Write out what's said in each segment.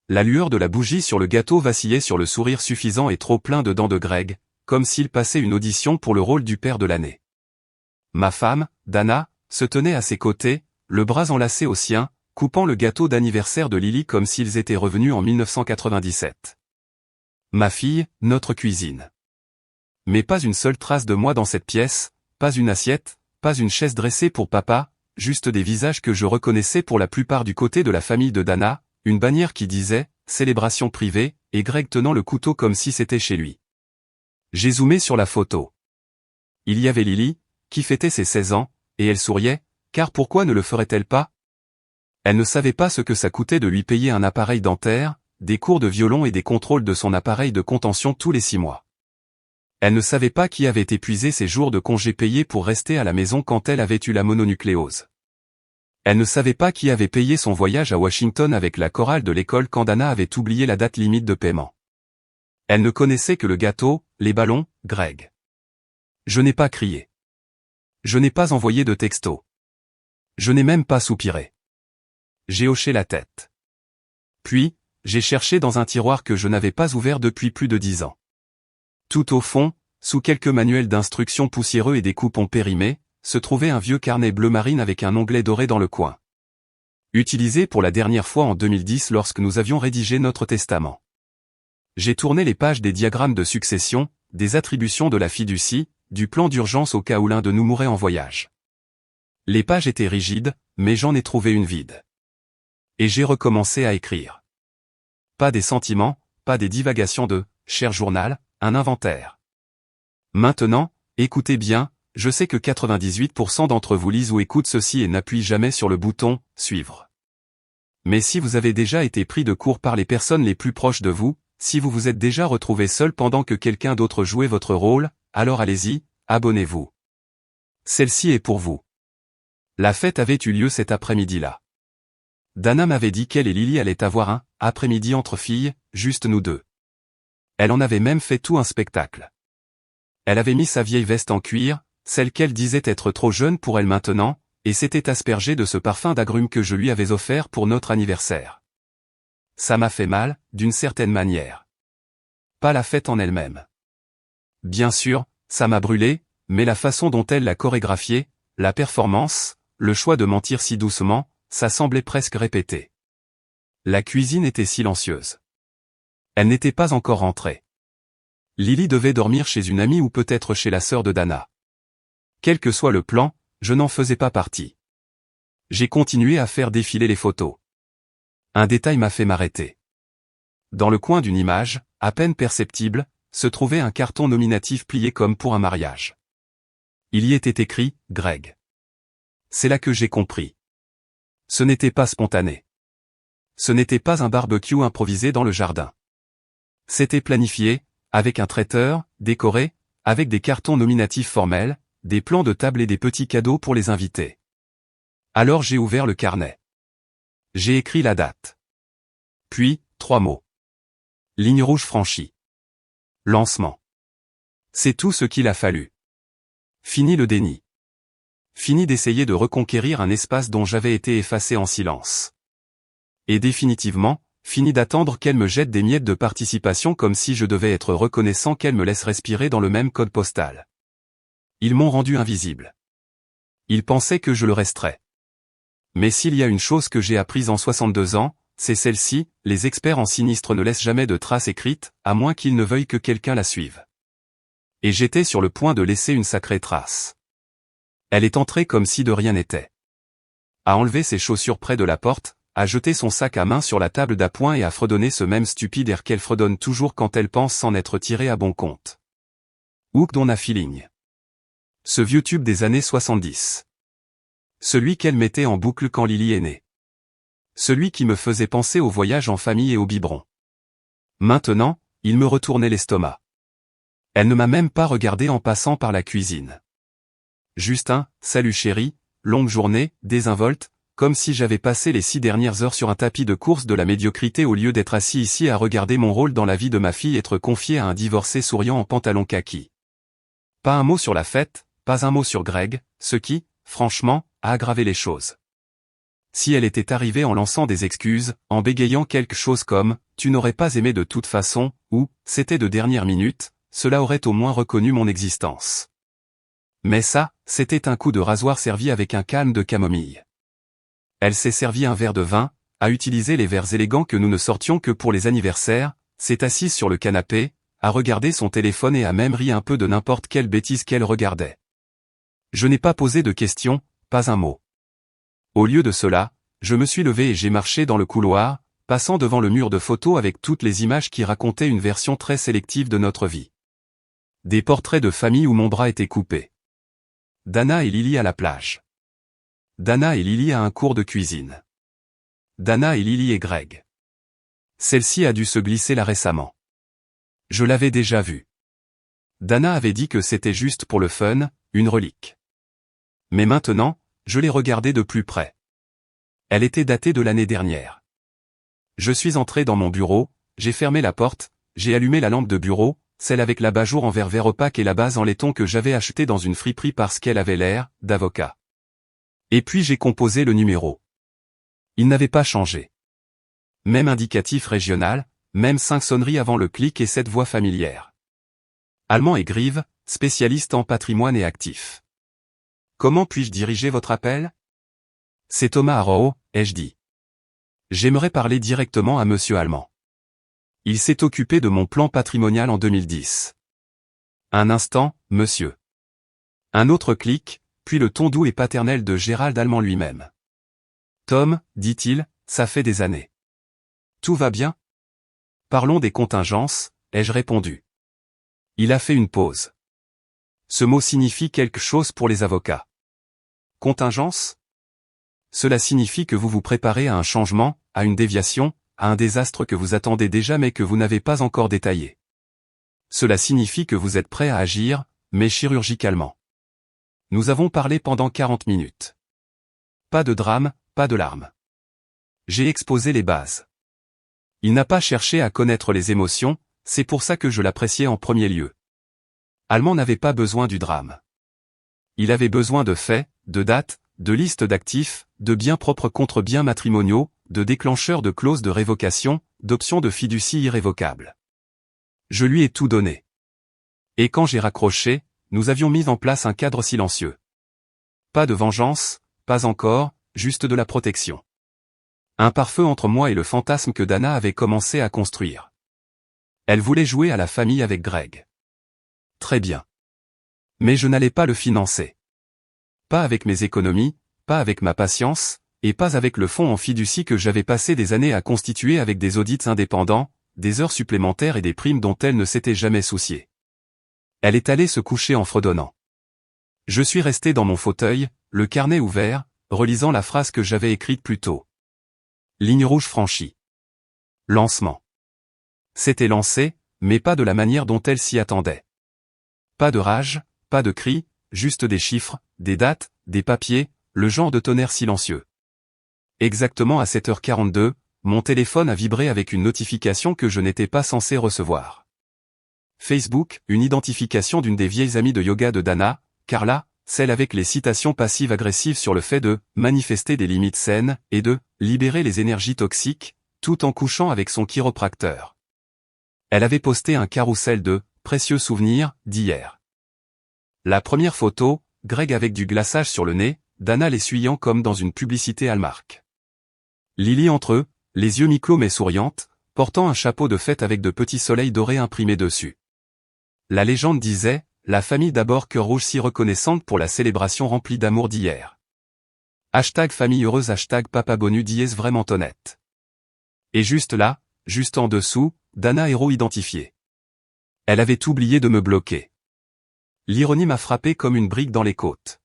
La lueur de la bougie sur le gâteau vacillait sur le sourire suffisant et trop plein de dents de Greg, comme s'il passait une audition pour le rôle du père de l'année. Ma femme, Dana, se tenait à ses côtés, le bras enlacé au sien, coupant le gâteau d'anniversaire de Lily comme s'ils étaient revenus en 1997. Ma fille, notre cuisine. Mais pas une seule trace de moi dans cette pièce, pas une assiette, pas une chaise dressée pour papa, juste des visages que je reconnaissais pour la plupart du côté de la famille de Dana, une bannière qui disait « Célébration privée » et Greg tenant le couteau comme si c'était chez lui. J'ai zoomé sur la photo. Il y avait Lily, qui fêtait ses 16 ans, et elle souriait, car pourquoi ne le ferait-elle pas? Elle ne savait pas ce que ça coûtait de lui payer un appareil dentaire, des cours de violon et des contrôles de son appareil de contention tous les 6 mois. Elle ne savait pas qui avait épuisé ses jours de congés payés pour rester à la maison quand elle avait eu la mononucléose. Elle ne savait pas qui avait payé son voyage à Washington avec la chorale de l'école quand Dana avait oublié la date limite de paiement. Elle ne connaissait que le gâteau, les ballons, Greg. Je n'ai pas crié. Je n'ai pas envoyé de texto. Je n'ai même pas soupiré. J'ai hoché la tête. Puis, j'ai cherché dans un tiroir que je n'avais pas ouvert depuis plus de 10 ans. Tout au fond, sous quelques manuels d'instructions poussiéreux et des coupons périmés, se trouvait un vieux carnet bleu marine avec un onglet doré dans le coin. Utilisé pour la dernière fois en 2010 lorsque nous avions rédigé notre testament. J'ai tourné les pages des diagrammes de succession, des attributions de la fiducie, du plan d'urgence au cas où l'un de nous mourrait en voyage. Les pages étaient rigides, mais j'en ai trouvé une vide. Et j'ai recommencé à écrire. Pas des sentiments, pas des divagations de « cher journal », un inventaire. Maintenant, écoutez bien, je sais que 98% d'entre vous lisent ou écoutent ceci et n'appuient jamais sur le bouton « Suivre ». Mais si vous avez déjà été pris de court par les personnes les plus proches de vous, si vous vous êtes déjà retrouvé seul pendant que quelqu'un d'autre jouait votre rôle, alors allez-y, abonnez-vous. Celle-ci est pour vous. La fête avait eu lieu cet après-midi-là. Dana m'avait dit qu'elle et Lily allaient avoir un après-midi entre filles, juste nous deux. Elle en avait même fait tout un spectacle. Elle avait mis sa vieille veste en cuir, celle qu'elle disait être trop jeune pour elle maintenant, et s'était aspergée de ce parfum d'agrumes que je lui avais offert pour notre anniversaire. Ça m'a fait mal, d'une certaine manière. Pas la fête en elle-même. Bien sûr, ça m'a brûlé, mais la façon dont elle l'a chorégraphiée, la performance, le choix de mentir si doucement, ça semblait presque répété. La cuisine était silencieuse. Elle n'était pas encore rentrée. Lily devait dormir chez une amie ou peut-être chez la sœur de Dana. Quel que soit le plan, je n'en faisais pas partie. J'ai continué à faire défiler les photos. Un détail m'a fait m'arrêter. Dans le coin d'une image, à peine perceptible, se trouvait un carton nominatif plié comme pour un mariage. Il y était écrit « Greg ». C'est là que j'ai compris. Ce n'était pas spontané. Ce n'était pas un barbecue improvisé dans le jardin. C'était planifié, avec un traiteur, décoré, avec des cartons nominatifs formels, des plans de table et des petits cadeaux pour les invités. Alors j'ai ouvert le carnet. J'ai écrit la date. Puis, 3 mots. Ligne rouge franchie. Lancement. C'est tout ce qu'il a fallu. Fini le déni. Fini d'essayer de reconquérir un espace dont j'avais été effacé en silence. Et définitivement, fini d'attendre qu'elle me jette des miettes de participation comme si je devais être reconnaissant qu'elle me laisse respirer dans le même code postal. Ils m'ont rendu invisible. Ils pensaient que je le resterais. Mais s'il y a une chose que j'ai apprise en 62 ans, c'est celle-ci, les experts en sinistre ne laissent jamais de traces écrites, à moins qu'ils ne veuillent que quelqu'un la suive. Et j'étais sur le point de laisser une sacrée trace. Elle est entrée comme si de rien n'était. A enlevé ses chaussures près de la porte, a jeté son sac à main sur la table d'appoint et a fredonné ce même stupide air qu'elle fredonne toujours quand elle pense s'en être tirée à bon compte. Hooked on a feeling. Ce vieux tube des années 70. Celui qu'elle mettait en boucle quand Lily est née. Celui qui me faisait penser au voyage en famille et au biberon. Maintenant, il me retournait l'estomac. Elle ne m'a même pas regardé en passant par la cuisine. Juste un « Salut chérie », longue journée, désinvolte, comme si j'avais passé les 6 dernières heures sur un tapis de course de la médiocrité au lieu d'être assis ici à regarder mon rôle dans la vie de ma fille être confié à un divorcé souriant en pantalon kaki. Pas un mot sur la fête, pas un mot sur Greg, ce qui, franchement, a aggravé les choses. Si elle était arrivée en lançant des excuses, en bégayant quelque chose comme « tu n'aurais pas aimé de toute façon » ou « c'était de dernière minute », cela aurait au moins reconnu mon existence. Mais ça, c'était un coup de rasoir servi avec un calme de camomille. Elle s'est servi un verre de vin, a utilisé les verres élégants que nous ne sortions que pour les anniversaires, s'est assise sur le canapé, a regardé son téléphone et a même ri un peu de n'importe quelle bêtise qu'elle regardait. Je n'ai pas posé de questions, pas un mot. Au lieu de cela, je me suis levé et j'ai marché dans le couloir, passant devant le mur de photos avec toutes les images qui racontaient une version très sélective de notre vie. Des portraits de famille où mon bras était coupé. Dana et Lily à la plage. Dana et Lily à un cours de cuisine. Dana et Lily et Greg. Celle-ci a dû se glisser là récemment. Je l'avais déjà vue. Dana avait dit que c'était juste pour le fun, une relique. Mais maintenant, je l'ai regardée de plus près. Elle était datée de l'année dernière. Je suis entré dans mon bureau, j'ai fermé la porte, j'ai allumé la lampe de bureau, celle avec l'abat-jour en verre opaque et la base en laiton que j'avais achetée dans une friperie parce qu'elle avait l'air d'avocat. Et puis j'ai composé le numéro. Il n'avait pas changé. Même indicatif régional, même 5 sonneries avant le clic et cette voix familière. Allemand et Grive, spécialiste en patrimoine et actifs. Comment puis-je diriger votre appel? C'est Thomas Arrow, ai-je dit. J'aimerais parler directement à Monsieur Allemand. Il s'est occupé de mon plan patrimonial en 2010. Un instant, monsieur. Un autre clic, puis le ton doux et paternel de Gérald Allemand lui-même. Tom, dit-il, ça fait des années. Tout va bien? Parlons des contingences, ai-je répondu. Il a fait une pause. Ce mot signifie quelque chose pour les avocats. Contingence? Cela signifie que vous vous préparez à un changement, à une déviation, à un désastre que vous attendez déjà mais que vous n'avez pas encore détaillé. Cela signifie que vous êtes prêt à agir, mais chirurgicalement. Nous avons parlé pendant 40 minutes. Pas de drame, pas de larmes. J'ai exposé les bases. Il n'a pas cherché à connaître les émotions, c'est pour ça que je l'appréciais en premier lieu. Allemand n'avait pas besoin du drame. Il avait besoin de faits, de dates, de listes d'actifs, de biens propres contre biens matrimoniaux, de déclencheurs de clauses de révocation, d'options de fiducie irrévocables. Je lui ai tout donné. Et quand j'ai raccroché, nous avions mis en place un cadre silencieux. Pas de vengeance, pas encore, juste de la protection. Un pare-feu entre moi et le fantasme que Dana avait commencé à construire. Elle voulait jouer à la famille avec Greg. Très bien. Mais je n'allais pas le financer. Pas avec mes économies, pas avec ma patience, et pas avec le fonds en fiducie que j'avais passé des années à constituer avec des audits indépendants, des heures supplémentaires et des primes dont elle ne s'était jamais souciée. Elle est allée se coucher en fredonnant. Je suis resté dans mon fauteuil, le carnet ouvert, relisant la phrase que j'avais écrite plus tôt. Ligne rouge franchie. Lancement. C'était lancé, mais pas de la manière dont elle s'y attendait. Pas de rage, pas de cris, juste des chiffres, des dates, des papiers, le genre de tonnerre silencieux. Exactement à 7h42, mon téléphone a vibré avec une notification que je n'étais pas censé recevoir. Facebook, une identification d'une des vieilles amies de yoga de Dana, Carla, celle avec les citations passives-agressives sur le fait de manifester des limites saines et de libérer les énergies toxiques, tout en couchant avec son chiropracteur. Elle avait posté un carrousel de précieux souvenirs d'hier. La première photo, Greg avec du glaçage sur le nez, Dana l'essuyant comme dans une publicité Hallmark. Lily entre eux, les yeux mi-clos mais souriante, portant un chapeau de fête avec de petits soleils dorés imprimés dessus. La légende disait, la famille d'abord cœur rouge si reconnaissante pour la célébration remplie d'amour d'hier. Hashtag famille heureuse hashtag papa bonu dièse vraiment honnête. Et juste là, juste en dessous, Dana héros identifié. Elle avait oublié de me bloquer. L'ironie m'a frappé comme une brique dans les côtes.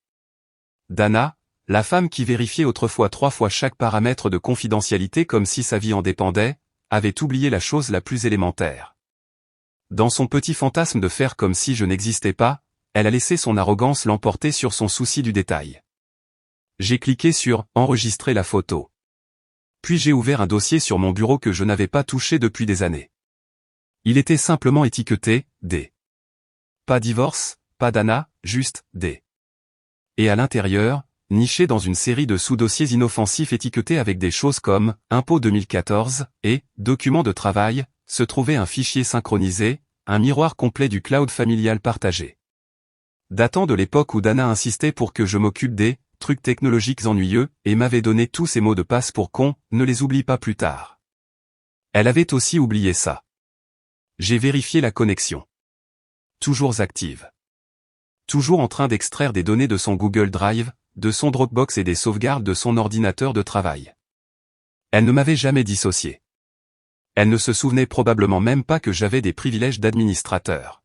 Dana, la femme qui vérifiait autrefois 3 fois chaque paramètre de confidentialité comme si sa vie en dépendait, avait oublié la chose la plus élémentaire. Dans son petit fantasme de faire comme si je n'existais pas, elle a laissé son arrogance l'emporter sur son souci du détail. J'ai cliqué sur « Enregistrer la photo ». Puis j'ai ouvert un dossier sur mon bureau que je n'avais pas touché depuis des années. Il était simplement étiqueté « D ». Pas divorce, pas Dana, juste « D ». Et à l'intérieur, niché dans une série de sous-dossiers inoffensifs étiquetés avec des choses comme « Impôt 2014 » et « Documents de travail », se trouvait un fichier synchronisé, un miroir complet du cloud familial partagé. Datant de l'époque où Dana insistait pour que je m'occupe des « trucs technologiques ennuyeux » et m'avait donné tous ces mots de passe pour qu'on ne les oublie pas plus tard. Elle avait aussi oublié ça. J'ai vérifié la connexion. Toujours active. Toujours en train d'extraire des données de son Google Drive, de son Dropbox et des sauvegardes de son ordinateur de travail. Elle ne m'avait jamais dissocié. Elle ne se souvenait probablement même pas que j'avais des privilèges d'administrateur.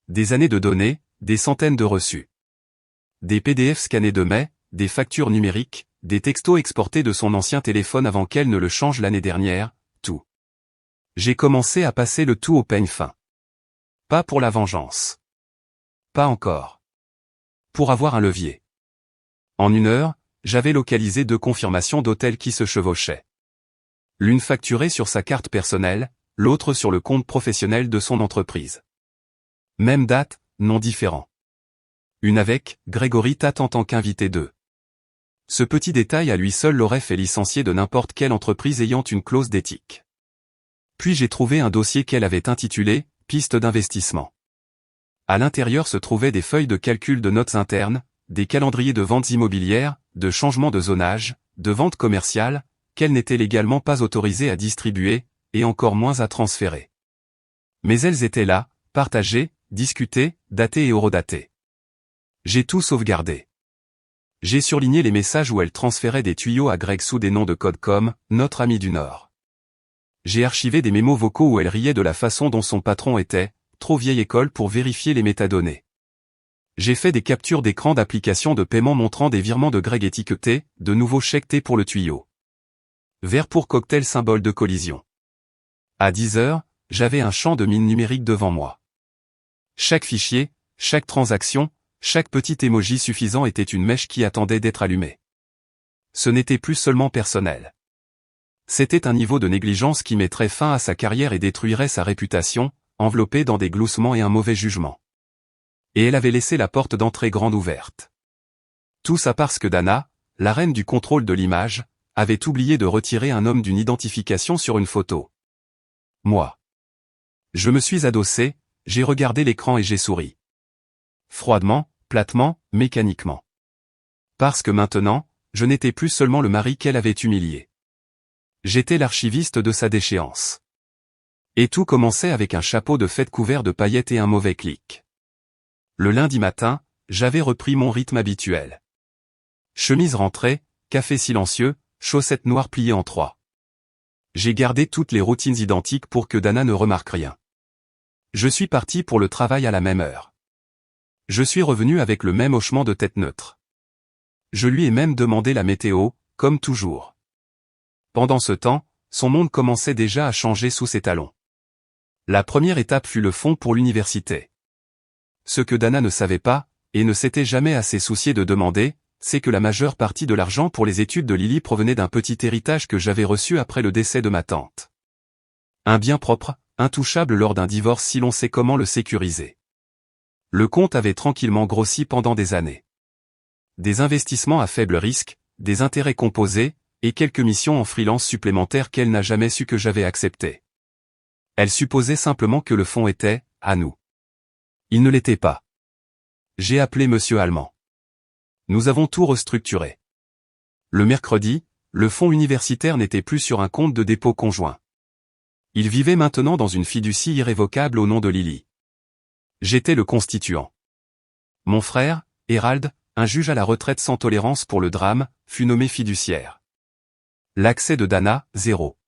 Des années de données, des centaines de reçus. Des PDF scannés de mai, des factures numériques, des textos exportés de son ancien téléphone avant qu'elle ne le change l'année dernière, tout. J'ai commencé à passer le tout au peigne fin. Pas pour la vengeance. Pas encore. Pour avoir un levier. En 1 heure, j'avais localisé 2 confirmations d'hôtels qui se chevauchaient. L'une facturée sur sa carte personnelle, l'autre sur le compte professionnel de son entreprise. Même date, nom différent. Une avec Grégory Tate en tant qu'invité de. Ce petit détail à lui seul l'aurait fait licencier de n'importe quelle entreprise ayant une clause d'éthique. Puis j'ai trouvé un dossier qu'elle avait intitulé « Piste d'investissement ». À l'intérieur se trouvaient des feuilles de calcul de notes internes, des calendriers de ventes immobilières, de changements de zonage, de ventes commerciales, qu'elle n'était légalement pas autorisée à distribuer, et encore moins à transférer. Mais elles étaient là, partagées, discutées, datées et horodatées. J'ai tout sauvegardé. J'ai surligné les messages où elle transférait des tuyaux à Greg sous des noms de code comme « Notre ami du Nord ». J'ai archivé des mémos vocaux où elle riait de la façon dont son patron était « trop vieille école pour vérifier les métadonnées ». J'ai fait des captures d'écran d'applications de paiement montrant des virements de Greg étiquetés, de nouveaux chèques T pour le tuyau. Vert pour cocktail symbole de collision. À 10 heures, j'avais un champ de mine numérique devant moi. Chaque fichier, chaque transaction, chaque petit emoji suffisant était une mèche qui attendait d'être allumée. Ce n'était plus seulement personnel. C'était un niveau de négligence qui mettrait fin à sa carrière et détruirait sa réputation, enveloppée dans des gloussements et un mauvais jugement. Et elle avait laissé la porte d'entrée grande ouverte. Tout ça parce que Dana, la reine du contrôle de l'image, avait oublié de retirer un homme d'une identification sur une photo. Moi. Je me suis adossé, j'ai regardé l'écran et j'ai souri. Froidement, platement, mécaniquement. Parce que maintenant, je n'étais plus seulement le mari qu'elle avait humilié. J'étais l'archiviste de sa déchéance. Et tout commençait avec un chapeau de fête couvert de paillettes et un mauvais clic. Le lundi matin, j'avais repris mon rythme habituel. Chemise rentrée, café silencieux, chaussettes noires pliées en 3. J'ai gardé toutes les routines identiques pour que Dana ne remarque rien. Je suis parti pour le travail à la même heure. Je suis revenu avec le même hochement de tête neutre. Je lui ai même demandé la météo, comme toujours. Pendant ce temps, son monde commençait déjà à changer sous ses talons. La première étape fut le fonds pour l'université. Ce que Dana ne savait pas, et ne s'était jamais assez soucié de demander, c'est que la majeure partie de l'argent pour les études de Lily provenait d'un petit héritage que j'avais reçu après le décès de ma tante. Un bien propre, intouchable lors d'un divorce si l'on sait comment le sécuriser. Le compte avait tranquillement grossi pendant des années. Des investissements à faible risque, des intérêts composés, et quelques missions en freelance supplémentaires qu'elle n'a jamais su que j'avais acceptées. Elle supposait simplement que le fonds était, à nous. Il ne l'était pas. J'ai appelé Monsieur Allemand. Nous avons tout restructuré. Le mercredi, le fonds universitaire n'était plus sur un compte de dépôt conjoint. Il vivait maintenant dans une fiducie irrévocable au nom de Lily. J'étais le constituant. Mon frère, Hérald, un juge à la retraite sans tolérance pour le drame, fut nommé fiduciaire. L'accès de Dana, 0.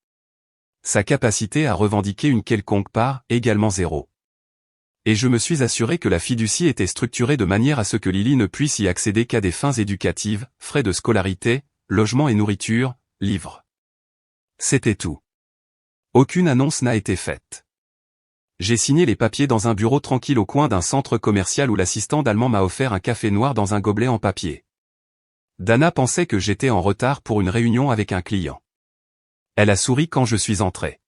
Sa capacité à revendiquer une quelconque part, également 0. Et je me suis assuré que la fiducie était structurée de manière à ce que Lily ne puisse y accéder qu'à des fins éducatives, frais de scolarité, logement et nourriture, livres. C'était tout. Aucune annonce n'a été faite. J'ai signé les papiers dans un bureau tranquille au coin d'un centre commercial où l'assistant d'allemand m'a offert un café noir dans un gobelet en papier. Dana pensait que j'étais en retard pour une réunion avec un client. Elle a souri quand je suis entré.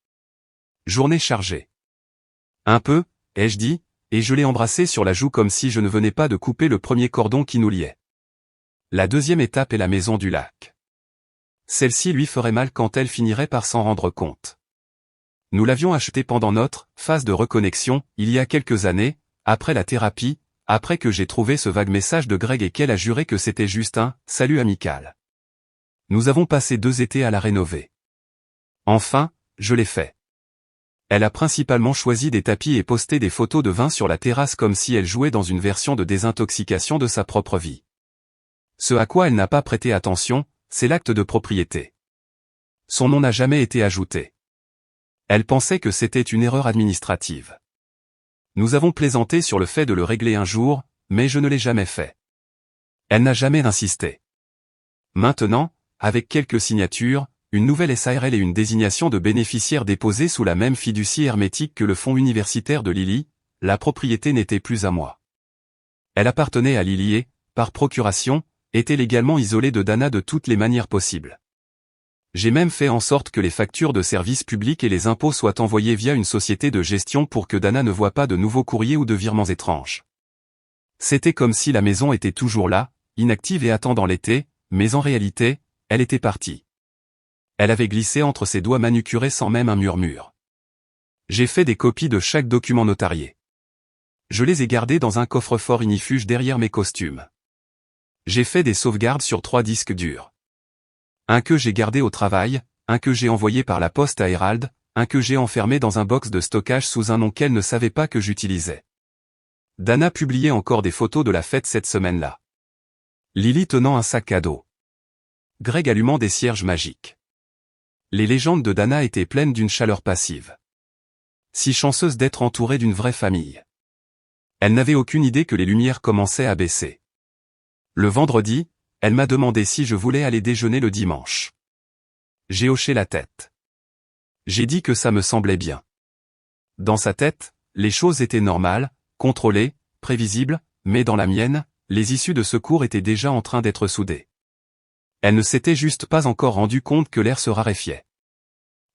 Journée chargée. Un peu, ai-je dit, et je l'ai embrassée sur la joue comme si je ne venais pas de couper le premier cordon qui nous liait. La deuxième étape est la maison du lac. Celle-ci lui ferait mal quand elle finirait par s'en rendre compte. Nous l'avions achetée pendant notre phase de reconnexion, il y a quelques années, après la thérapie, après que j'ai trouvé ce vague message de Greg et qu'elle a juré que c'était juste un « salut amical ». Nous avons passé 2 étés à la rénover. Enfin, je l'ai fait. Elle a principalement choisi des tapis et posté des photos de vin sur la terrasse comme si elle jouait dans une version de désintoxication de sa propre vie. Ce à quoi elle n'a pas prêté attention, c'est l'acte de propriété. Son nom n'a jamais été ajouté. Elle pensait que c'était une erreur administrative. Nous avons plaisanté sur le fait de le régler un jour, mais je ne l'ai jamais fait. Elle n'a jamais insisté. Maintenant, avec quelques signatures, une nouvelle SARL et une désignation de bénéficiaire déposée sous la même fiducie hermétique que le fonds universitaire de Lily, la propriété n'était plus à moi. Elle appartenait à Lily et, par procuration, était légalement isolée de Dana de toutes les manières possibles. J'ai même fait en sorte que les factures de services publics et les impôts soient envoyés via une société de gestion pour que Dana ne voie pas de nouveaux courriers ou de virements étranges. C'était comme si la maison était toujours là, inactive et attendant l'été, mais en réalité, elle était partie. Elle avait glissé entre ses doigts manucurés sans même un murmure. J'ai fait des copies de chaque document notarié. Je les ai gardés dans un coffre-fort ignifuge derrière mes costumes. J'ai fait des sauvegardes sur 3 disques durs. Un que j'ai gardé au travail, un que j'ai envoyé par la poste à Herald, un que j'ai enfermé dans un box de stockage sous un nom qu'elle ne savait pas que j'utilisais. Dana publiait encore des photos de la fête cette semaine-là. Lily tenant un sac cadeau. Greg allumant des cierges magiques. Les légendes de Dana étaient pleines d'une chaleur passive. Si chanceuse d'être entourée d'une vraie famille. Elle n'avait aucune idée que les lumières commençaient à baisser. Le vendredi, elle m'a demandé si je voulais aller déjeuner le dimanche. J'ai hoché la tête. J'ai dit que ça me semblait bien. Dans sa tête, les choses étaient normales, contrôlées, prévisibles, mais dans la mienne, les issues de secours étaient déjà en train d'être soudées. Elle ne s'était juste pas encore rendue compte que l'air se raréfiait.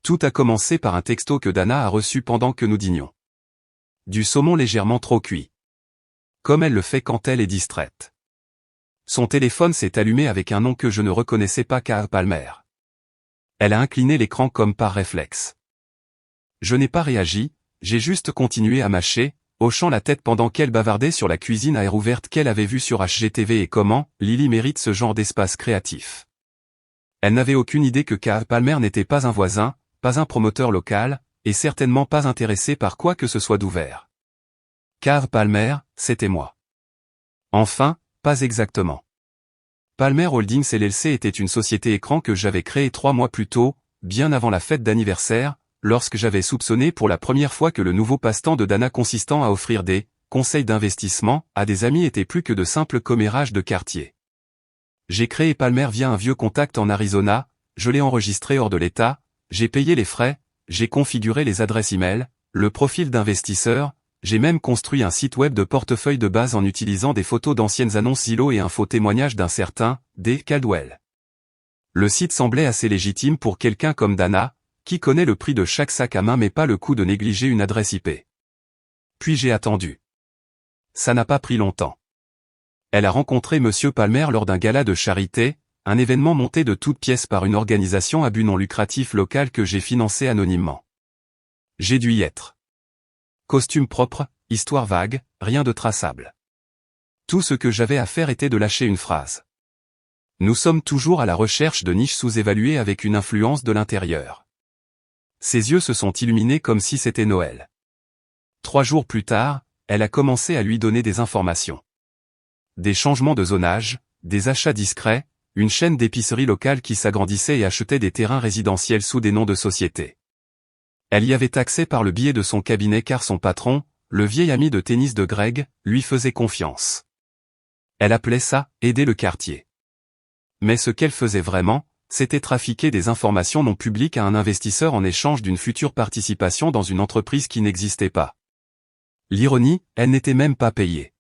Tout a commencé par un texto que Dana a reçu pendant que nous dînions. Du saumon légèrement trop cuit. Comme elle le fait quand elle est distraite. Son téléphone s'est allumé avec un nom que je ne reconnaissais pas qu'à Palmer. Elle a incliné l'écran comme par réflexe. Je n'ai pas réagi, j'ai juste continué à mâcher, hochant la tête pendant qu'elle bavardait sur la cuisine à air ouverte qu'elle avait vue sur HGTV et comment Lily mérite ce genre d'espace créatif. Elle n'avait aucune idée que K. Palmer n'était pas un voisin, pas un promoteur local, et certainement pas intéressé par quoi que ce soit d'ouvert. K. Palmer, c'était moi. Enfin, pas exactement. Palmer Holdings LLC était une société écran que j'avais créée 3 mois plus tôt, bien avant la fête d'anniversaire, lorsque j'avais soupçonné pour la première fois que le nouveau passe-temps de Dana consistant à offrir des conseils d'investissement à des amis était plus que de simples commérages de quartier. J'ai créé Palmer via un vieux contact en Arizona, je l'ai enregistré hors de l'État, j'ai payé les frais, j'ai configuré les adresses e-mail, le profil d'investisseur, j'ai même construit un site web de portefeuille de base en utilisant des photos d'anciennes annonces Zillow et un faux témoignage d'un certain D. Caldwell. Le site semblait assez légitime pour quelqu'un comme Dana, qui connaît le prix de chaque sac à main mais pas le coup de négliger une adresse IP. Puis j'ai attendu. Ça n'a pas pris longtemps. Elle a rencontré Monsieur Palmer lors d'un gala de charité, un événement monté de toutes pièces par une organisation à but non lucratif local que j'ai financé anonymement. J'ai dû y être. Costume propre, histoire vague, rien de traçable. Tout ce que j'avais à faire était de lâcher une phrase. Nous sommes toujours à la recherche de niches sous-évaluées avec une influence de l'intérieur. Ses yeux se sont illuminés comme si c'était Noël. 3 jours plus tard, elle a commencé à lui donner des informations. Des changements de zonage, des achats discrets, une chaîne d'épicerie locale qui s'agrandissait et achetait des terrains résidentiels sous des noms de sociétés. Elle y avait accès par le biais de son cabinet car son patron, le vieil ami de tennis de Greg, lui faisait confiance. Elle appelait ça « aider le quartier ». Mais ce qu'elle faisait vraiment, c'était trafiquer des informations non publiques à un investisseur en échange d'une future participation dans une entreprise qui n'existait pas. L'ironie, elle n'était même pas payée.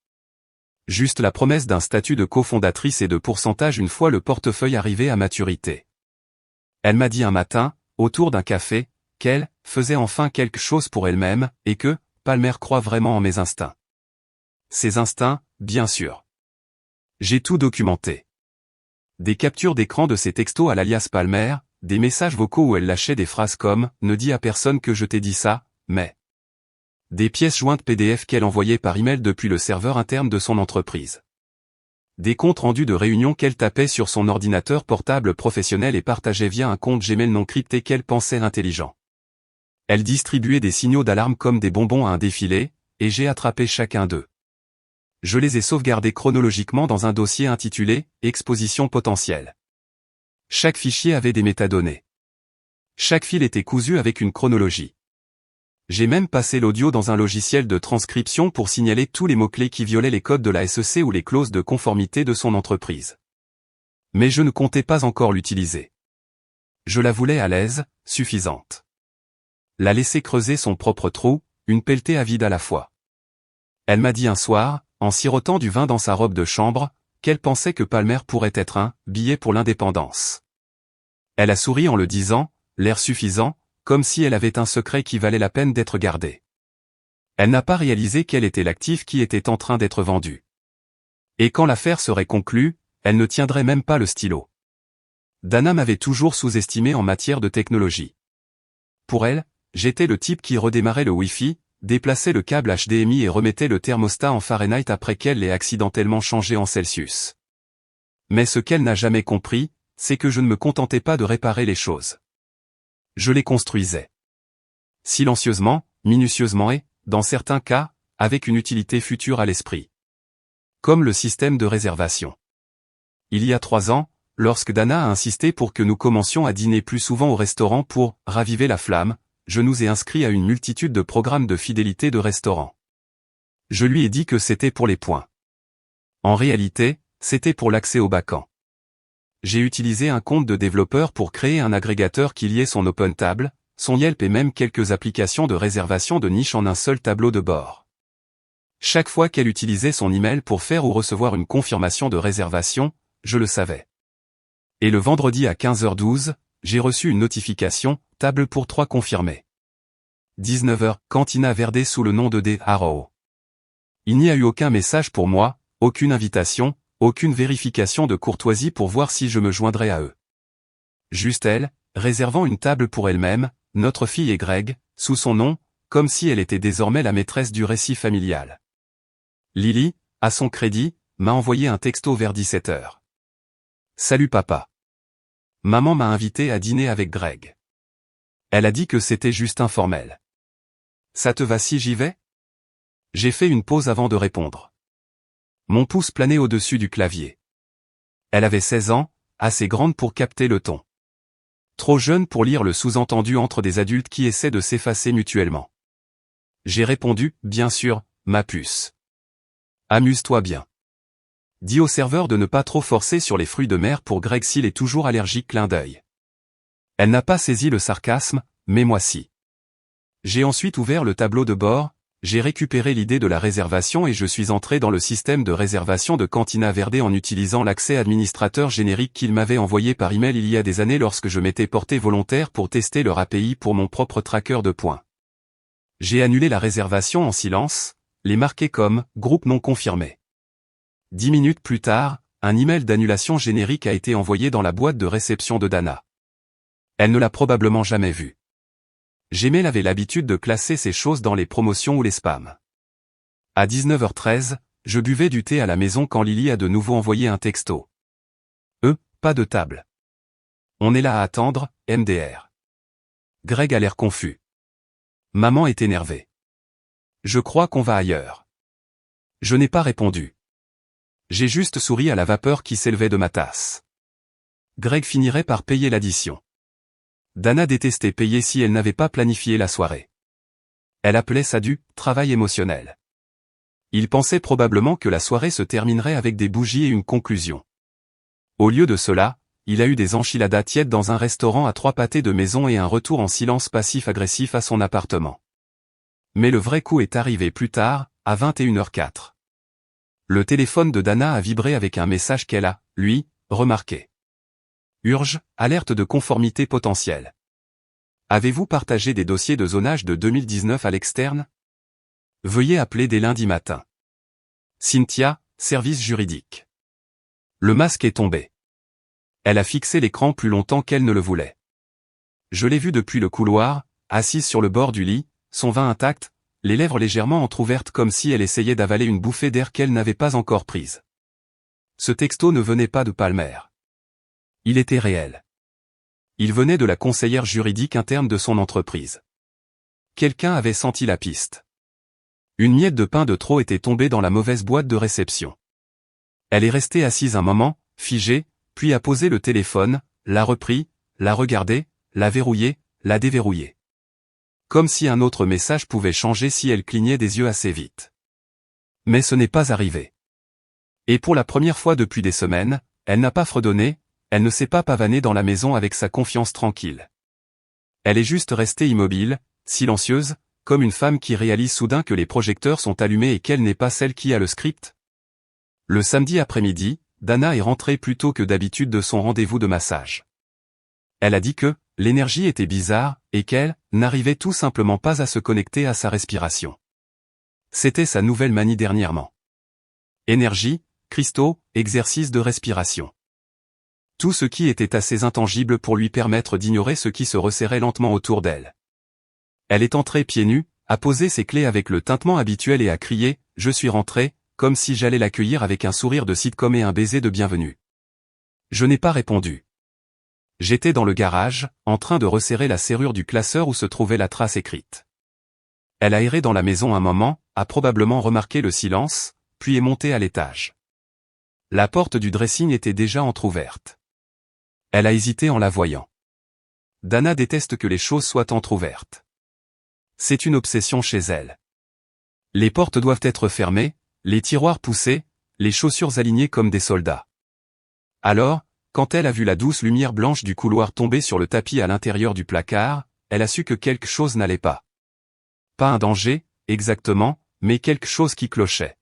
Juste la promesse d'un statut de cofondatrice et de pourcentage une fois le portefeuille arrivé à maturité. Elle m'a dit un matin, autour d'un café, qu'elle faisait enfin quelque chose pour elle-même, et que Palmer croit vraiment en mes instincts. Ses instincts, bien sûr. J'ai tout documenté. Des captures d'écran de ses textos à l'alias Palmer, des messages vocaux où elle lâchait des phrases comme « Ne dis à personne que je t'ai dit ça, mais… » Des pièces jointes PDF qu'elle envoyait par email depuis le serveur interne de son entreprise. Des comptes rendus de réunions qu'elle tapait sur son ordinateur portable professionnel et partageait via un compte Gmail non crypté qu'elle pensait intelligent. Elle distribuait des signaux d'alarme comme des bonbons à un défilé, et j'ai attrapé chacun d'eux. Je les ai sauvegardés chronologiquement dans un dossier intitulé « Exposition potentielle ». Chaque fichier avait des métadonnées. Chaque fil était cousu avec une chronologie. J'ai même passé l'audio dans un logiciel de transcription pour signaler tous les mots-clés qui violaient les codes de la SEC ou les clauses de conformité de son entreprise. Mais je ne comptais pas encore l'utiliser. Je la voulais à l'aise, suffisante. La laisser creuser son propre trou, une pelletée à vide à la fois. Elle m'a dit un soir, en sirotant du vin dans sa robe de chambre, qu'elle pensait que Palmer pourrait être un billet pour l'indépendance. Elle a souri en le disant, l'air suffisant, comme si elle avait un secret qui valait la peine d'être gardé. Elle n'a pas réalisé quel était l'actif qui était en train d'être vendu. Et quand l'affaire serait conclue, elle ne tiendrait même pas le stylo. Dana m'avait toujours sous-estimé en matière de technologie. Pour elle, j'étais le type qui redémarrait le Wi-Fi, déplaçait le câble HDMI et remettait le thermostat en Fahrenheit après qu'elle l'ait accidentellement changé en Celsius. Mais ce qu'elle n'a jamais compris, c'est que je ne me contentais pas de réparer les choses. Je les construisais. Silencieusement, minutieusement et, dans certains cas, avec une utilité future à l'esprit. Comme le système de réservation. Il y a 3 ans, lorsque Dana a insisté pour que nous commencions à dîner plus souvent au restaurant pour « raviver la flamme », je nous ai inscrits à une multitude de programmes de fidélité de restaurants. Je lui ai dit que c'était pour les points. En réalité, c'était pour l'accès au backend. J'ai utilisé un compte de développeur pour créer un agrégateur qui liait son OpenTable, son Yelp et même quelques applications de réservation de niche en un seul tableau de bord. Chaque fois qu'elle utilisait son email pour faire ou recevoir une confirmation de réservation, je le savais. Et le vendredi à 15h12, j'ai reçu une notification, table pour 3 confirmée. 19h, Cantina Verde sous le nom de D. Arrow. Il n'y a eu aucun message pour moi, aucune invitation, aucune vérification de courtoisie pour voir si je me joindrais à eux. Juste elle, réservant une table pour elle-même, notre fille et Greg, sous son nom, comme si elle était désormais la maîtresse du récit familial. Lily, à son crédit, m'a envoyé un texto vers 17h. Salut papa. Maman m'a invité à dîner avec Greg. Elle a dit que c'était juste informel. Ça te va si j'y vais? J'ai fait une pause avant de répondre. Mon pouce planait au-dessus du clavier. Elle avait 16 ans, assez grande pour capter le ton. Trop jeune pour lire le sous-entendu entre des adultes qui essaient de s'effacer mutuellement. J'ai répondu, bien sûr, ma puce. Amuse-toi bien. Dis au serveur de ne pas trop forcer sur les fruits de mer pour Greg s'il est toujours allergique. Clin d'œil. Elle n'a pas saisi le sarcasme, mais moi si. J'ai ensuite ouvert le tableau de bord, j'ai récupéré l'idée de la réservation et je suis entré dans le système de réservation de Cantina Verde en utilisant l'accès administrateur générique qu'il m'avait envoyé par email il y a des années lorsque je m'étais porté volontaire pour tester leur API pour mon propre tracker de points. J'ai annulé la réservation en silence, les marqué comme « groupe non confirmé ». 10 minutes plus tard, un email d'annulation générique a été envoyé dans la boîte de réception de Dana. Elle ne l'a probablement jamais vu. Gmail avait l'habitude de classer ces choses dans les promotions ou les spams. À 19h13, je buvais du thé à la maison quand Lily a de nouveau envoyé un texto. Pas de table. On est là à attendre, MDR. Greg a l'air confus. Maman est énervée. Je crois qu'on va ailleurs. Je n'ai pas répondu. J'ai juste souri à la vapeur qui s'élevait de ma tasse. Greg finirait par payer l'addition. Dana détestait payer si elle n'avait pas planifié la soirée. Elle appelait ça du « travail émotionnel ». Il pensait probablement que la soirée se terminerait avec des bougies et une conclusion. Au lieu de cela, il a eu des enchiladas tièdes dans un restaurant à 3 pâtés de maison et un retour en silence passif-agressif à son appartement. Mais le vrai coup est arrivé plus tard, à 21h04. Le téléphone de Dana a vibré avec un message qu'elle a, lui, remarqué. Urge, alerte de conformité potentielle. Avez-vous partagé des dossiers de zonage de 2019 à l'externe? Veuillez appeler dès lundi matin. Cynthia, service juridique. Le masque est tombé. Elle a fixé l'écran plus longtemps qu'elle ne le voulait. Je l'ai vue depuis le couloir, assise sur le bord du lit, son vin intact, les lèvres légèrement entr'ouvertes comme si elle essayait d'avaler une bouffée d'air qu'elle n'avait pas encore prise. Ce texto ne venait pas de Palmer. Il était réel. Il venait de la conseillère juridique interne de son entreprise. Quelqu'un avait senti la piste. Une miette de pain de trop était tombée dans la mauvaise boîte de réception. Elle est restée assise un moment, figée, puis a posé le téléphone, l'a repris, l'a regardé, l'a verrouillé, l'a déverrouillé. Comme si un autre message pouvait changer si elle clignait des yeux assez vite. Mais ce n'est pas arrivé. Et pour la première fois depuis des semaines, elle n'a pas fredonné, elle ne s'est pas pavanée dans la maison avec sa confiance tranquille. Elle est juste restée immobile, silencieuse, comme une femme qui réalise soudain que les projecteurs sont allumés et qu'elle n'est pas celle qui a le script. Le samedi après-midi, Dana est rentrée plus tôt que d'habitude de son rendez-vous de massage. Elle a dit que l'énergie était bizarre et qu'elle n'arrivait tout simplement pas à se connecter à sa respiration. C'était sa nouvelle manie dernièrement. Énergie, cristaux, exercice de respiration. Tout ce qui était assez intangible pour lui permettre d'ignorer ce qui se resserrait lentement autour d'elle. Elle est entrée pieds nus, a posé ses clés avec le tintement habituel et a crié « Je suis rentrée », comme si j'allais l'accueillir avec un sourire de sitcom et un baiser de bienvenue. Je n'ai pas répondu. J'étais dans le garage, en train de resserrer la serrure du classeur où se trouvait la trace écrite. Elle a erré dans la maison un moment, a probablement remarqué le silence, puis est montée à l'étage. La porte du dressing était déjà entr'ouverte. Elle a hésité en la voyant. Dana déteste que les choses soient entr'ouvertes. C'est une obsession chez elle. Les portes doivent être fermées, les tiroirs poussés, les chaussures alignées comme des soldats. Alors, quand elle a vu la douce lumière blanche du couloir tomber sur le tapis à l'intérieur du placard, elle a su que quelque chose n'allait pas. Pas un danger, exactement, mais quelque chose qui clochait.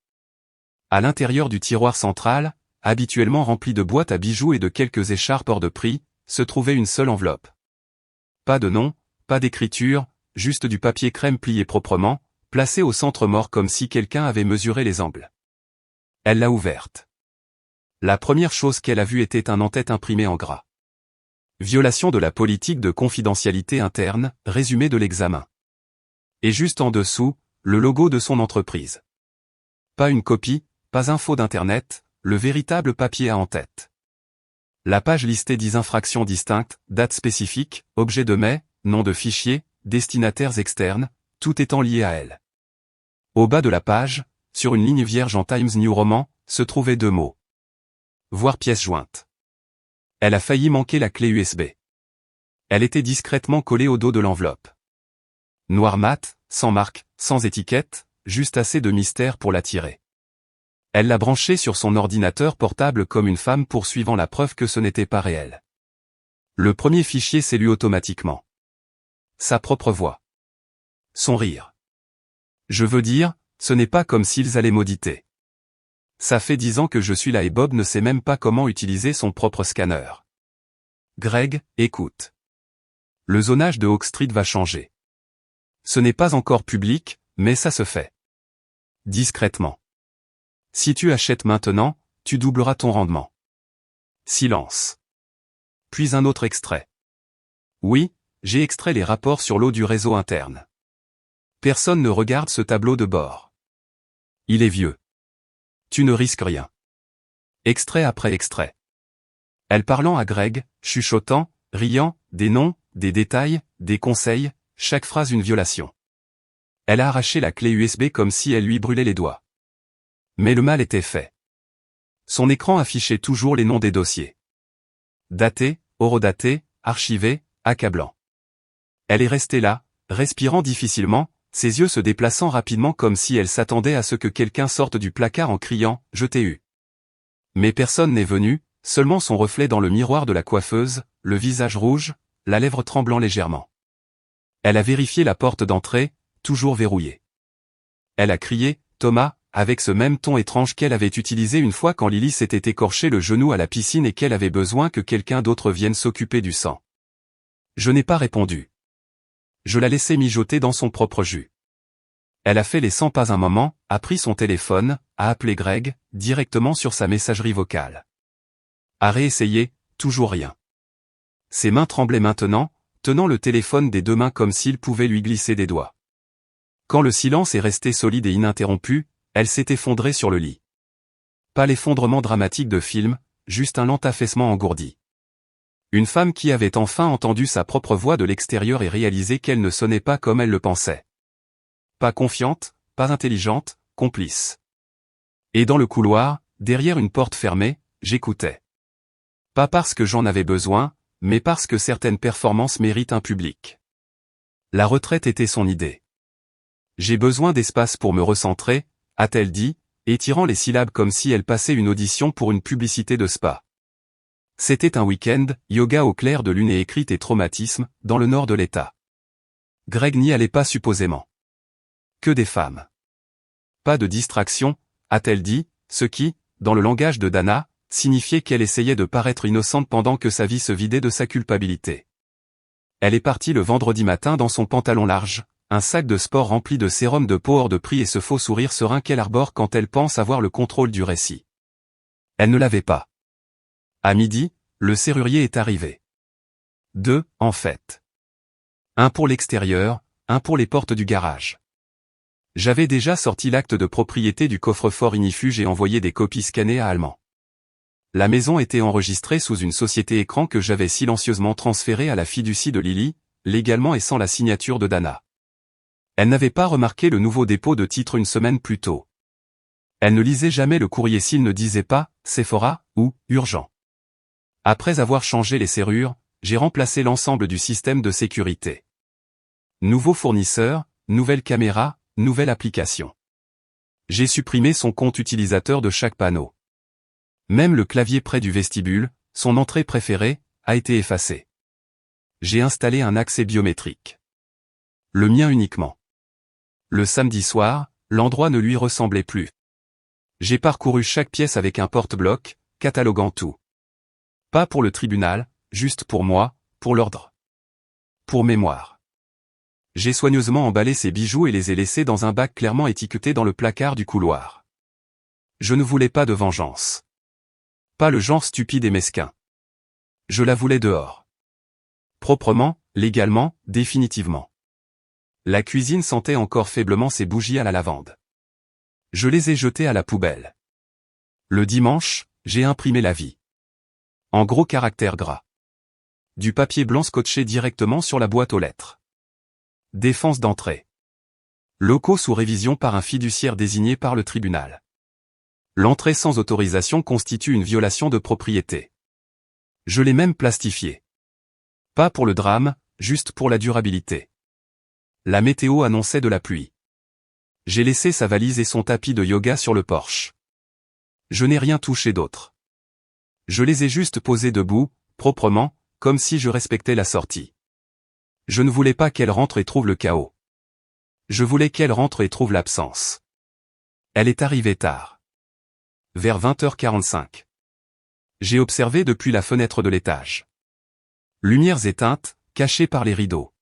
À l'intérieur du tiroir central, habituellement rempli de boîtes à bijoux et de quelques écharpes hors de prix, se trouvait une seule enveloppe. Pas de nom, pas d'écriture, juste du papier crème plié proprement, placé au centre mort comme si quelqu'un avait mesuré les angles. Elle l'a ouverte. La première chose qu'elle a vue était un en-tête imprimé en gras. Violation de la politique de confidentialité interne, résumé de l'examen. Et juste en dessous, le logo de son entreprise. Pas une copie, pas un faux d'internet, le véritable papier à en-tête. La page listait 10 infractions distinctes, date spécifique, objet de mai, nom de fichier, destinataires externes, tout étant lié à elle. Au bas de la page, sur une ligne vierge en Times New Roman, se trouvaient 2 mots. Voir pièce jointe. Elle a failli manquer la clé USB. Elle était discrètement collée au dos de l'enveloppe. Noir mat, sans marque, sans étiquette, juste assez de mystère pour la tirer. Elle l'a branchée sur son ordinateur portable comme une femme poursuivant la preuve que ce n'était pas réel. Le premier fichier s'est lu automatiquement. Sa propre voix. Son rire. Je veux dire, ce n'est pas comme s'ils allaient m'auditer. Ça fait 10 ans que je suis là et Bob ne sait même pas comment utiliser son propre scanner. Greg, écoute. Le zonage de Oak Street va changer. Ce n'est pas encore public, mais ça se fait. Discrètement. Si tu achètes maintenant, tu doubleras ton rendement. Silence. Puis un autre extrait. Oui, j'ai extrait les rapports sur l'eau du réseau interne. Personne ne regarde ce tableau de bord. Il est vieux. Tu ne risques rien. Extrait après extrait. Elle parlant à Greg, chuchotant, riant, des noms, des détails, des conseils, chaque phrase une violation. Elle a arraché la clé USB comme si elle lui brûlait les doigts. Mais le mal était fait. Son écran affichait toujours les noms des dossiers. Datés, horodatés, archivés, accablants. Elle est restée là, respirant difficilement, ses yeux se déplaçant rapidement comme si elle s'attendait à ce que quelqu'un sorte du placard en criant « Je t'ai eu ». Mais personne n'est venu, seulement son reflet dans le miroir de la coiffeuse, le visage rouge, la lèvre tremblant légèrement. Elle a vérifié la porte d'entrée, toujours verrouillée. Elle a crié « Thomas », avec ce même ton étrange qu'elle avait utilisé une fois quand Lily s'était écorché le genou à la piscine et qu'elle avait besoin que quelqu'un d'autre vienne s'occuper du sang. Je n'ai pas répondu. Je la laissais mijoter dans son propre jus. Elle a fait les 100 pas un moment, a pris son téléphone, a appelé Greg, directement sur sa messagerie vocale. A réessayé, toujours rien. Ses mains tremblaient maintenant, tenant le téléphone des deux mains comme s'il pouvait lui glisser des doigts. Quand le silence est resté solide et ininterrompu, elle s'est effondrée sur le lit. Pas l'effondrement dramatique de film, juste un lent affaissement engourdi. Une femme qui avait enfin entendu sa propre voix de l'extérieur et réalisé qu'elle ne sonnait pas comme elle le pensait. Pas confiante, pas intelligente, complice. Et dans le couloir, derrière une porte fermée, j'écoutais. Pas parce que j'en avais besoin, mais parce que certaines performances méritent un public. La retraite était son idée. J'ai besoin d'espace pour me recentrer, a-t-elle dit, étirant les syllabes comme si elle passait une audition pour une publicité de spa. C'était un week-end, yoga au clair de lune et écrite et traumatisme, dans le nord de l'État. Greg n'y allait pas supposément. Que des femmes. Pas de distraction, a-t-elle dit, ce qui, dans le langage de Dana, signifiait qu'elle essayait de paraître innocente pendant que sa vie se vidait de sa culpabilité. Elle est partie le vendredi matin dans son pantalon large, un sac de sport rempli de sérum de peau hors de prix et ce faux sourire serein qu'elle arbore quand elle pense avoir le contrôle du récit. Elle ne l'avait pas. À midi, le serrurier est arrivé. 2, en fait. Un pour l'extérieur, un pour les portes du garage. J'avais déjà sorti l'acte de propriété du coffre-fort ignifuge et envoyé des copies scannées à Allemand. La maison était enregistrée sous une société écran que j'avais silencieusement transférée à la fiducie de Lily, légalement et sans la signature de Dana. Elle n'avait pas remarqué le nouveau dépôt de titre une semaine plus tôt. Elle ne lisait jamais le courrier s'il ne disait pas « Sephora » ou « Urgent ». Après avoir changé les serrures, j'ai remplacé l'ensemble du système de sécurité. Nouveau fournisseur, nouvelle caméra, nouvelle application. J'ai supprimé son compte utilisateur de chaque panneau. Même le clavier près du vestibule, son entrée préférée, a été effacé. J'ai installé un accès biométrique. Le mien uniquement. Le samedi soir, l'endroit ne lui ressemblait plus. J'ai parcouru chaque pièce avec un porte-bloc, cataloguant tout. Pas pour le tribunal, juste pour moi, pour l'ordre. Pour mémoire. J'ai soigneusement emballé ces bijoux et les ai laissés dans un bac clairement étiqueté dans le placard du couloir. Je ne voulais pas de vengeance. Pas le genre stupide et mesquin. Je la voulais dehors. Proprement, légalement, définitivement. La cuisine sentait encore faiblement ses bougies à la lavande. Je les ai jetées à la poubelle. Le dimanche, j'ai imprimé la vie. En gros caractères gras. Du papier blanc scotché directement sur la boîte aux lettres. Défense d'entrée. Locaux sous révision par un fiduciaire désigné par le tribunal. L'entrée sans autorisation constitue une violation de propriété. Je l'ai même plastifié. Pas pour le drame, juste pour la durabilité. La météo annonçait de la pluie. J'ai laissé sa valise et son tapis de yoga sur le porche. Je n'ai rien touché d'autre. Je les ai juste posés debout, proprement, comme si je respectais la sortie. Je ne voulais pas qu'elle rentre et trouve le chaos. Je voulais qu'elle rentre et trouve l'absence. Elle est arrivée tard. Vers 20h45. J'ai observé depuis la fenêtre de l'étage. Lumières éteintes, cachées par les rideaux.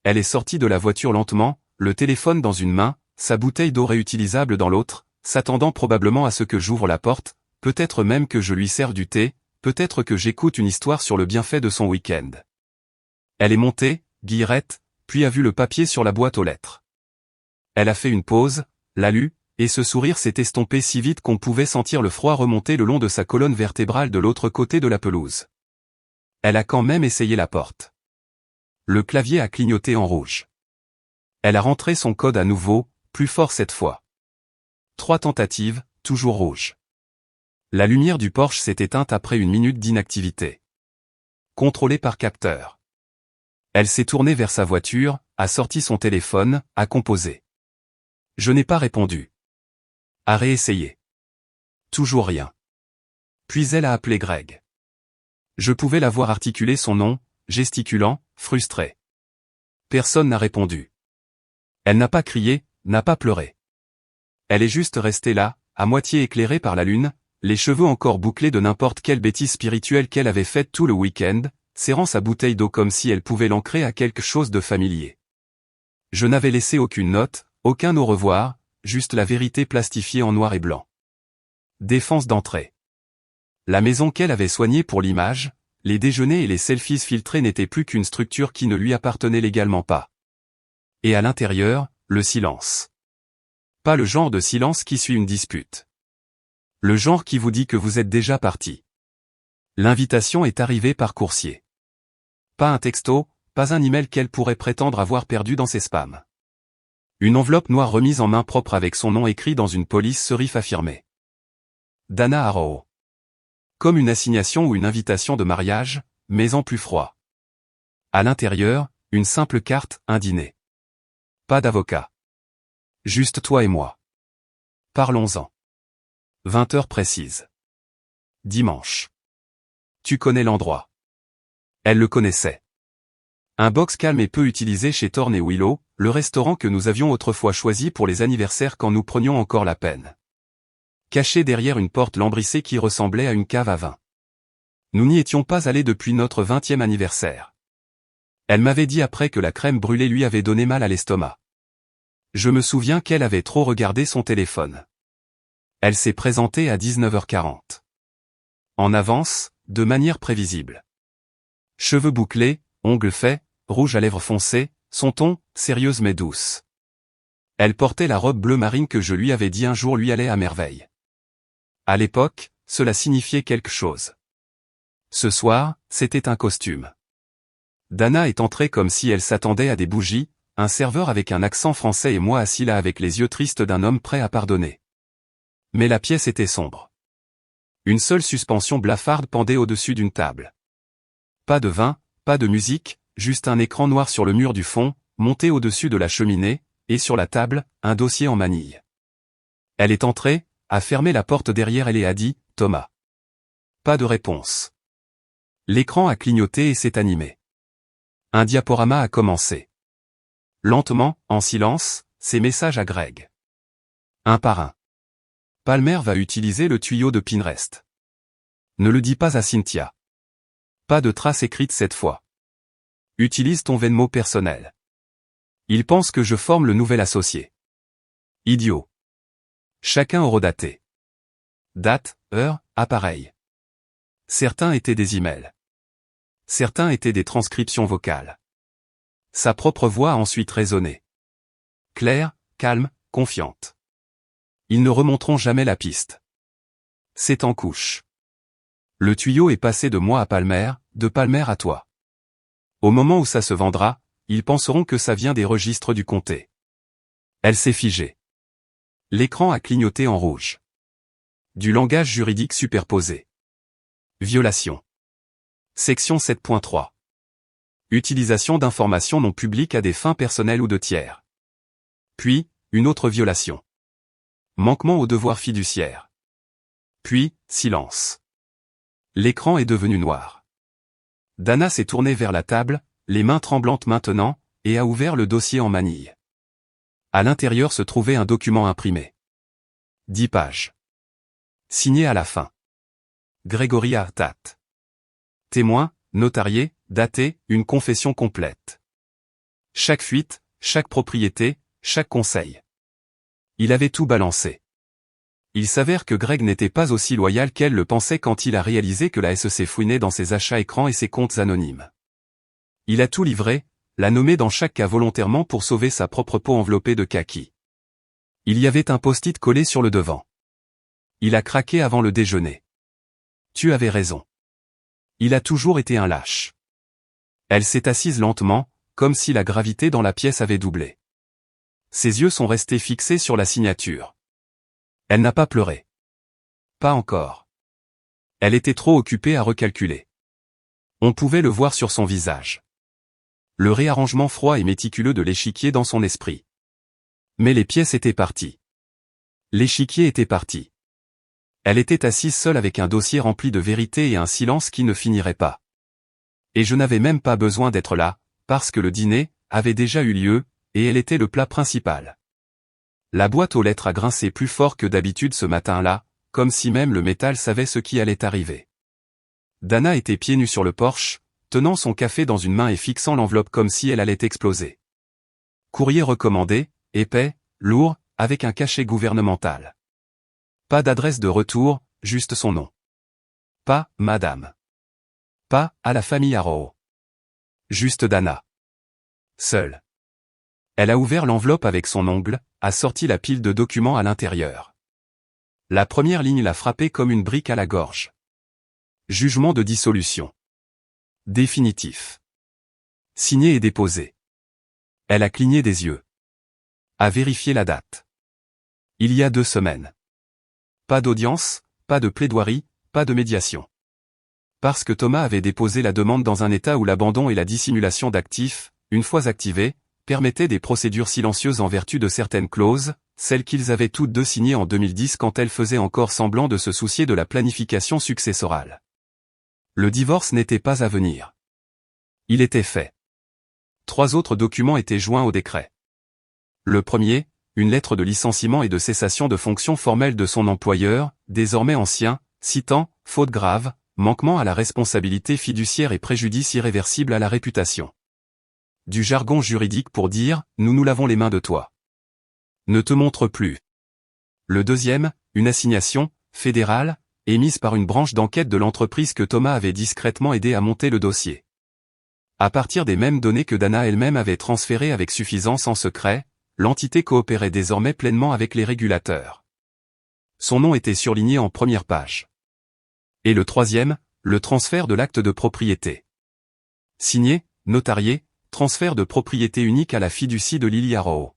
Elle est sortie de la voiture lentement, le téléphone dans une main, sa bouteille d'eau réutilisable dans l'autre, s'attendant probablement à ce que j'ouvre la porte, peut-être même que je lui serve du thé, peut-être que j'écoute une histoire sur le bienfait de son week-end. Elle est montée, guillerette, puis a vu le papier sur la boîte aux lettres. Elle a fait une pause, l'a lu, et ce sourire s'est estompé si vite qu'on pouvait sentir le froid remonter le long de sa colonne vertébrale de l'autre côté de la pelouse. Elle a quand même essayé la porte. Le clavier a clignoté en rouge. Elle a rentré son code à nouveau, plus fort cette fois. 3 tentatives, toujours rouge. La lumière du Porsche s'est éteinte après une minute d'inactivité. Contrôlée par capteur. Elle s'est tournée vers sa voiture, a sorti son téléphone, a composé. Je n'ai pas répondu. A réessayé. Toujours rien. Puis elle a appelé Greg. Je pouvais la voir articuler son nom, gesticulant, frustré. Personne n'a répondu. Elle n'a pas crié, n'a pas pleuré. Elle est juste restée là, à moitié éclairée par la lune, les cheveux encore bouclés de n'importe quelle bêtise spirituelle qu'elle avait faite tout le week-end, serrant sa bouteille d'eau comme si elle pouvait l'ancrer à quelque chose de familier. Je n'avais laissé aucune note, aucun au revoir, juste la vérité plastifiée en noir et blanc. Défense d'entrée. La maison qu'elle avait soignée pour l'image, les déjeuners et les selfies filtrés n'étaient plus qu'une structure qui ne lui appartenait légalement pas. Et à l'intérieur, le silence. Pas le genre de silence qui suit une dispute. Le genre qui vous dit que vous êtes déjà parti. L'invitation est arrivée par coursier. Pas un texto, pas un email qu'elle pourrait prétendre avoir perdu dans ses spams. Une enveloppe noire remise en main propre avec son nom écrit dans une police serif affirmée. Dana Arrow. Comme une assignation ou une invitation de mariage, mais en plus froid. À l'intérieur, une simple carte, un dîner. Pas d'avocat. Juste toi et moi. Parlons-en. 20 heures précises. Dimanche. Tu connais l'endroit. Elle le connaissait. Un box calme et peu utilisé chez Thorne et Willow, le restaurant que nous avions autrefois choisi pour les anniversaires quand nous prenions encore la peine. Caché derrière une porte lambrissée qui ressemblait à une cave à vin. Nous n'y étions pas allés depuis notre 20e anniversaire. Elle m'avait dit après que la crème brûlée lui avait donné mal à l'estomac. Je me souviens qu'elle avait trop regardé son téléphone. Elle s'est présentée à 19h40. En avance, de manière prévisible. Cheveux bouclés, ongles faits, rouge à lèvres foncées, son ton, sérieuse mais douce. Elle portait la robe bleu marine que je lui avais dit un jour lui allait à merveille. À l'époque, cela signifiait quelque chose. Ce soir, c'était un costume. Dana est entrée comme si elle s'attendait à des bougies, un serveur avec un accent français et moi assis là avec les yeux tristes d'un homme prêt à pardonner. Mais la pièce était sombre. Une seule suspension blafarde pendait au-dessus d'une table. Pas de vin, pas de musique, juste un écran noir sur le mur du fond, monté au-dessus de la cheminée, et sur la table, un dossier en manille. Elle est entrée, a fermé la porte derrière elle et a dit « Thomas ». Pas de réponse. L'écran a clignoté et s'est animé. Un diaporama a commencé. Lentement, en silence, ces messages à Greg. Un par un. Palmer va utiliser le tuyau de Pinterest. Ne le dis pas à Cynthia. Pas de trace écrite cette fois. Utilise ton Venmo personnel. Il pense que je forme le nouvel associé. Idiot. Chacun horodaté. Date, heure, appareil. Certains étaient des emails. Certains étaient des transcriptions vocales. Sa propre voix a ensuite résonné. Claire, calme, confiante. Ils ne remonteront jamais la piste. C'est en couche. Le tuyau est passé de moi à Palmer, de Palmer à toi. Au moment où ça se vendra, ils penseront que ça vient des registres du comté. Elle s'est figée. L'écran a clignoté en rouge. Du langage juridique superposé. Violation. Section 7.3. Utilisation d'informations non publiques à des fins personnelles ou de tiers. Puis, une autre violation. Manquement au devoir fiduciaire. Puis, silence. L'écran est devenu noir. Dana s'est tournée vers la table, les mains tremblantes maintenant, et a ouvert le dossier en manille. À l'intérieur se trouvait un document imprimé. 10 pages. Signé à la fin. Grégory Artat. Témoin, notarié, daté, une confession complète. Chaque fuite, chaque propriété, chaque conseil. Il avait tout balancé. Il s'avère que Greg n'était pas aussi loyal qu'elle le pensait quand il a réalisé que la SEC fouinait dans ses achats écrans et ses comptes anonymes. Il a tout livré, l'a nommé dans chaque cas volontairement pour sauver sa propre peau enveloppée de kaki. Il y avait un post-it collé sur le devant. Il a craqué avant le déjeuner. Tu avais raison. Il a toujours été un lâche. Elle s'est assise lentement, comme si la gravité dans la pièce avait doublé. Ses yeux sont restés fixés sur la signature. Elle n'a pas pleuré. Pas encore. Elle était trop occupée à recalculer. On pouvait le voir sur son visage. Le réarrangement froid et méticuleux de l'échiquier dans son esprit. Mais les pièces étaient parties. L'échiquier était parti. Elle était assise seule avec un dossier rempli de vérité et un silence qui ne finirait pas. Et je n'avais même pas besoin d'être là, parce que le dîner avait déjà eu lieu, et elle était le plat principal. La boîte aux lettres a grincé plus fort que d'habitude ce matin-là, comme si même le métal savait ce qui allait arriver. Dana était pieds nus sur le porche, tenant son café dans une main et fixant l'enveloppe comme si elle allait exploser. Courrier recommandé, épais, lourd, avec un cachet gouvernemental. Pas d'adresse de retour, juste son nom. Pas « Madame ». Pas « à la famille Arrow ». Juste Dana. Seule. Elle a ouvert l'enveloppe avec son ongle, a sorti la pile de documents à l'intérieur. La première ligne l'a frappée comme une brique à la gorge. Jugement de dissolution. Définitif. Signé et déposé. Elle a cligné des yeux. A vérifié la date. Il y a 2 semaines. Pas d'audience, pas de plaidoirie, pas de médiation. Parce que Thomas avait déposé la demande dans un état où l'abandon et la dissimulation d'actifs, une fois activés, permettaient des procédures silencieuses en vertu de certaines clauses, celles qu'ils avaient toutes deux signées en 2010 quand elles faisaient encore semblant de se soucier de la planification successorale. Le divorce n'était pas à venir. Il était fait. 3 autres documents étaient joints au décret. Le premier, une lettre de licenciement et de cessation de fonction formelle de son employeur, désormais ancien, citant « faute grave, manquement à la responsabilité fiduciaire et préjudice irréversible à la réputation ». Du jargon juridique pour dire « nous nous lavons les mains de toi. Ne te montre plus ». Le deuxième, une assignation, fédérale, émise par une branche d'enquête de l'entreprise que Thomas avait discrètement aidé à monter le dossier. À partir des mêmes données que Dana elle-même avait transférées avec suffisance en secret, l'entité coopérait désormais pleinement avec les régulateurs. Son nom était surligné en première page. Et le troisième, le transfert de l'acte de propriété. Signé, notarié, transfert de propriété unique à la fiducie de Lily Arrow.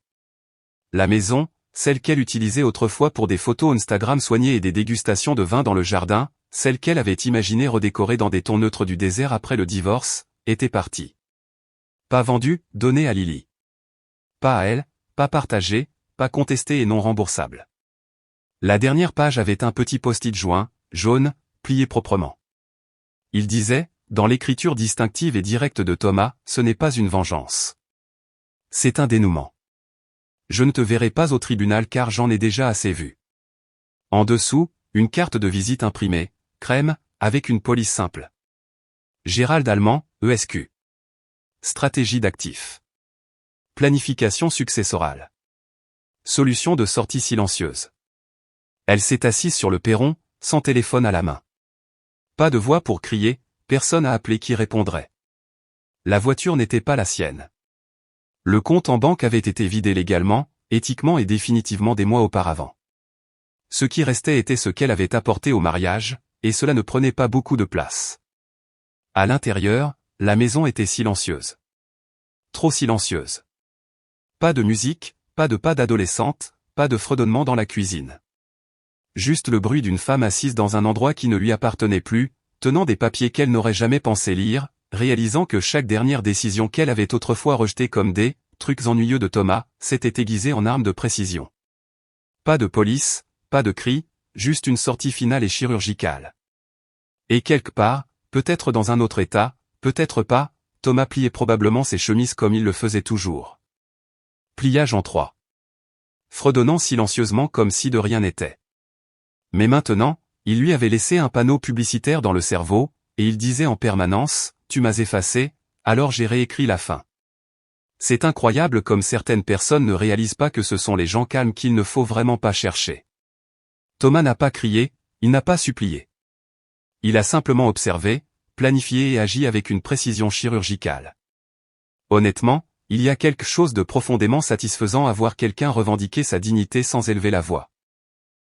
La maison, celle qu'elle utilisait autrefois pour des photos Instagram soignées et des dégustations de vin dans le jardin, celle qu'elle avait imaginé redécorée dans des tons neutres du désert après le divorce, était partie. Pas vendue, donnée à Lily. Pas à elle, pas partagée, pas contestée et non remboursable. La dernière page avait un petit post-it joint, jaune, plié proprement. Il disait, dans l'écriture distinctive et directe de Thomas, ce n'est pas une vengeance. C'est un dénouement. Je ne te verrai pas au tribunal car j'en ai déjà assez vu. En dessous, une carte de visite imprimée, crème, avec une police simple. Gérald Allemand, ESQ. Stratégie d'actifs. Planification successorale. Solution de sortie silencieuse. Elle s'est assise sur le perron, sans téléphone à la main. Pas de voix pour crier, personne à appeler qui répondrait. La voiture n'était pas la sienne. Le compte en banque avait été vidé légalement, éthiquement et définitivement des mois auparavant. Ce qui restait était ce qu'elle avait apporté au mariage, et cela ne prenait pas beaucoup de place. À l'intérieur, la maison était silencieuse. Trop silencieuse. Pas de musique, pas de pas d'adolescente, pas de fredonnement dans la cuisine. Juste le bruit d'une femme assise dans un endroit qui ne lui appartenait plus, tenant des papiers qu'elle n'aurait jamais pensé lire, réalisant que chaque dernière décision qu'elle avait autrefois rejetée comme des trucs ennuyeux de Thomas s'était aiguisée en arme de précision. Pas de police, pas de cris, juste une sortie finale et chirurgicale. Et quelque part, peut-être dans un autre état, peut-être pas, Thomas pliait probablement ses chemises comme il le faisait toujours. Pliage en 3. Fredonnant silencieusement comme si de rien n'était. Mais maintenant, il lui avait laissé un panneau publicitaire dans le cerveau, et il disait en permanence, « Tu m'as effacé, alors j'ai réécrit la fin ». C'est incroyable comme certaines personnes ne réalisent pas que ce sont les gens calmes qu'il ne faut vraiment pas chercher. Thomas n'a pas crié, il n'a pas supplié. Il a simplement observé, planifié et agi avec une précision chirurgicale. Honnêtement, il y a quelque chose de profondément satisfaisant à voir quelqu'un revendiquer sa dignité sans élever la voix.